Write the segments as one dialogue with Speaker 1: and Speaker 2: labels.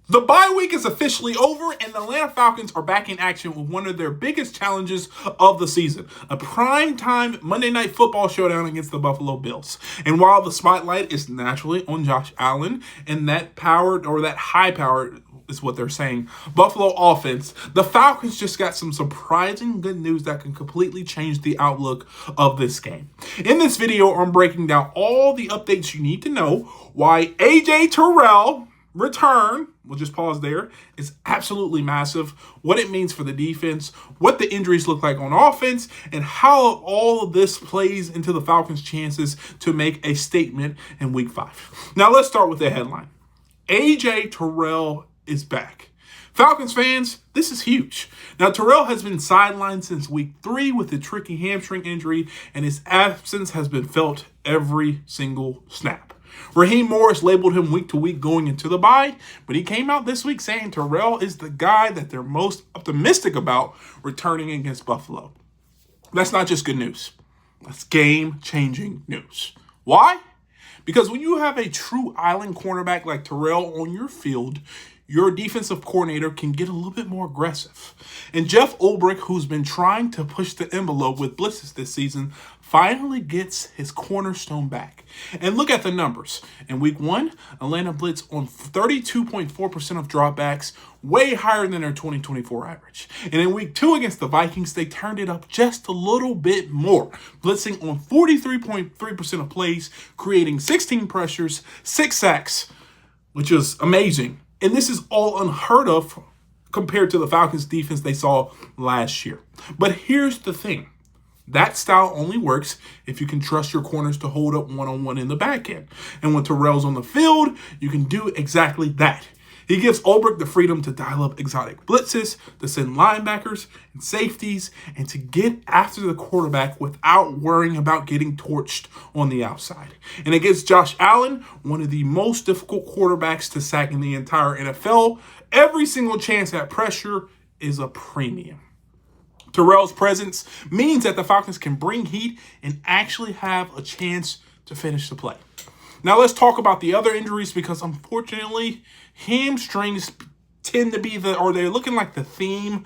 Speaker 1: The bye week is officially over, and the Atlanta Falcons are back in action with one of their biggest challenges of the season, a primetime Monday Night Football showdown against the Buffalo Bills. And while the spotlight is naturally on Josh Allen and that high-powered is what they're saying, Buffalo offense, the Falcons just got some surprising good news that can completely change the outlook of this game. In this video, I'm breaking down all the updates you need to know, why Terrell return, we'll just pause there, is absolutely massive, what it means for the defense, what the injuries look like on offense, and how all of this plays into the Falcons' chances to make a statement in Week 5. Now let's start with the headline. Terrell is back. Falcons fans, this is huge. Now, Terrell has been sidelined since Week 3 with a tricky hamstring injury, and his absence has been felt every single snap. Raheem Morris labeled him week to week going into the bye, but he came out this week saying Terrell is the guy that they're most optimistic about returning against Buffalo. That's not just good news. That's game-changing news. Why? Because when you have a true island cornerback like Terrell on your field, your defensive coordinator can get a little bit more aggressive. And Jeff Ulbrich, who's been trying to push the envelope with blitzes this season, finally gets his cornerstone back. And look at the numbers. In Week 1, Atlanta blitzed on 32.4% of dropbacks, way higher than their 2024 average. And in Week 2 against the Vikings, they turned it up just a little bit more, blitzing on 43.3% of plays, creating 16 pressures, 6 sacks, which is amazing. And this is all unheard of compared to the Falcons defense they saw last year. But here's the thing. That style only works if you can trust your corners to hold up one-on-one in the back end. And when Terrell's on the field, you can do exactly that. He gives Ulbrich the freedom to dial up exotic blitzes, to send linebackers and safeties, and to get after the quarterback without worrying about getting torched on the outside. And against Josh Allen, one of the most difficult quarterbacks to sack in the entire NFL, every single chance at pressure is a premium. Terrell's presence means that the Falcons can bring heat and actually have a chance to finish the play. Now let's talk about the other injuries, because unfortunately, hamstrings tend to be they're looking like the theme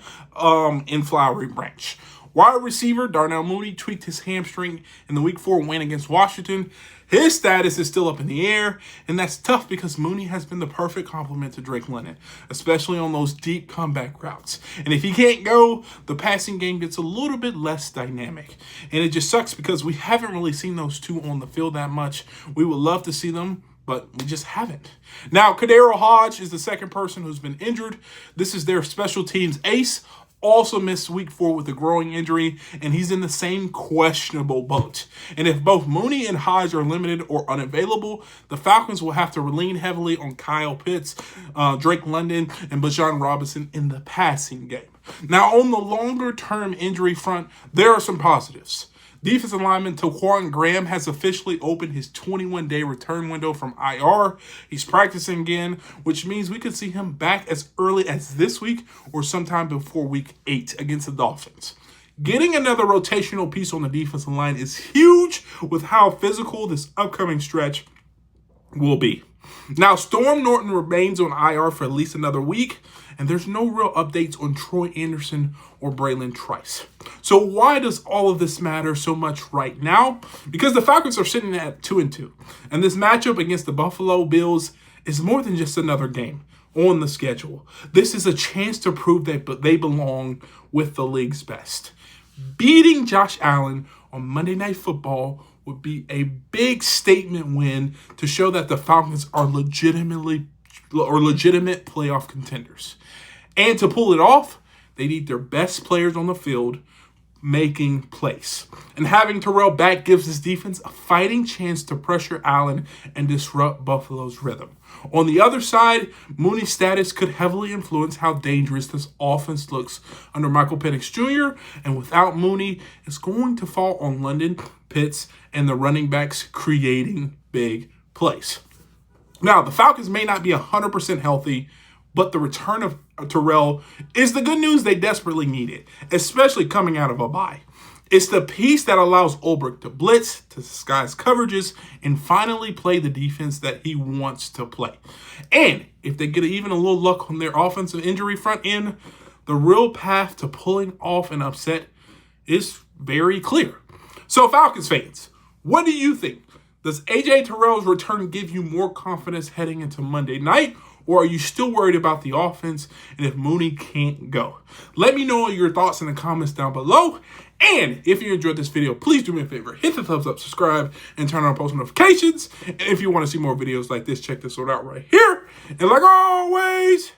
Speaker 1: in Flowery Branch. Wide receiver Darnell Mooney tweaked his hamstring in the Week 4 win against Washington. His status is still up in the air, and that's tough because Mooney has been the perfect complement to Drake London, especially on those deep comeback routes. And if he can't go, the passing game gets a little bit less dynamic. And it just sucks because we haven't really seen those two on the field that much. We would love to see them, but we just haven't. Now, KhaDarel Hodge is the second person who's been injured. This is their special teams ace. Also missed Week 4 with a growing injury, and he's in the same questionable boat. And if both Mooney and Hodge are limited or unavailable, the Falcons will have to lean heavily on Kyle Pitts, Drake London, and Bijan Robinson in the passing game. Now, on the longer-term injury front, there are some positives. Defensive lineman Taquan Graham has officially opened his 21-day return window from IR. He's practicing again, which means we could see him back as early as this week or sometime before Week 8 against the Dolphins. Getting another rotational piece on the defensive line is huge with how physical this upcoming stretch will be. Now, Storm Norton remains on IR for at least another week, and there's no real updates on Troy Anderson or Braylon Trice. So why does all of this matter so much right now? Because the Falcons are sitting at 2-2, and this matchup against the Buffalo Bills is more than just another game on the schedule. This is a chance to prove that they belong with the league's best. Beating Josh Allen on Monday Night Football would be a big statement win to show that the Falcons are legitimate playoff contenders. And to pull it off, they need their best players on the field making plays. And having Terrell back gives this defense a fighting chance to pressure Allen and disrupt Buffalo's rhythm. On the other side, Mooney's status could heavily influence how dangerous this offense looks under Michael Penix Jr., and without Mooney, it's going to fall on London, Pitts, and the running backs creating big plays. Now, the Falcons may not be 100% healthy, but the return of Terrell is the good news they desperately needed, especially coming out of a bye. It's the piece that allows Ulbrich to blitz, to disguise coverages, and finally play the defense that he wants to play. And if they get even a little luck on their offensive injury front end, the real path to pulling off an upset is very clear. So, Falcons fans, what do you think? Does A.J. Terrell's return give you more confidence heading into Monday night, or are you still worried about the offense and if Mooney can't go? Let me know your thoughts in the comments down below. And if you enjoyed this video, please do me a favor. Hit the thumbs up, subscribe, and turn on post notifications. And if you want to see more videos like this, check this one out right here. And like always,